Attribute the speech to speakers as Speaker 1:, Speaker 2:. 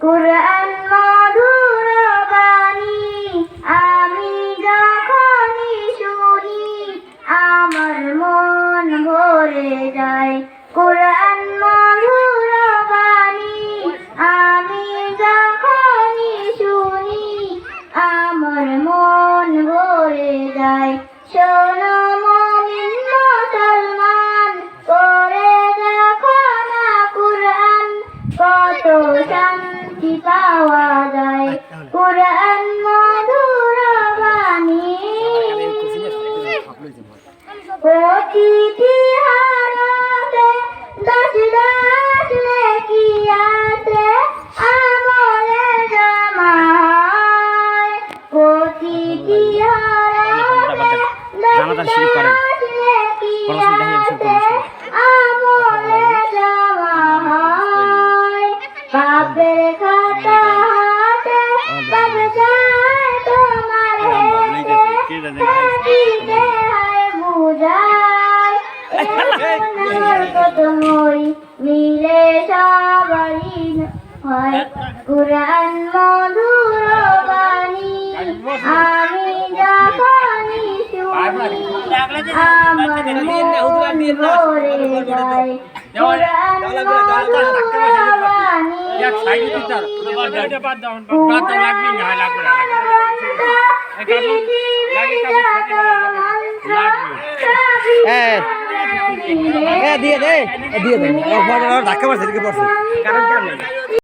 Speaker 1: কুরআন মধুর বাণী আমি যখনই শুনি আমার মন ভরে যায়। কুরআন মধুর বাণী আমি যখনই শুনি আমার মন ভরে যায়। শোনো মুমিন মুসলমান পড়ে দেখো না কুরআন কত শান্তি পাওয়া যায়। কুরআন মধুর বাণী প্রতিটি হারাতে দশ দশ নেকি আছে আমলে জমা হয়। প্রতিটি হারাতে দশ দশ নেকি আছে আমলে জমা হয়। পাপের খাতা হাতে পাপ যায় তোমার হেতে বুঝায়। কত মই মিলে সবারই হয়। কুরআন মধুর বাণী আমি যখনই শুনি আমার মন ভরে যায়। কুরআন মধুর বাণী
Speaker 2: দিয়ে দে ধাক্কা মারছে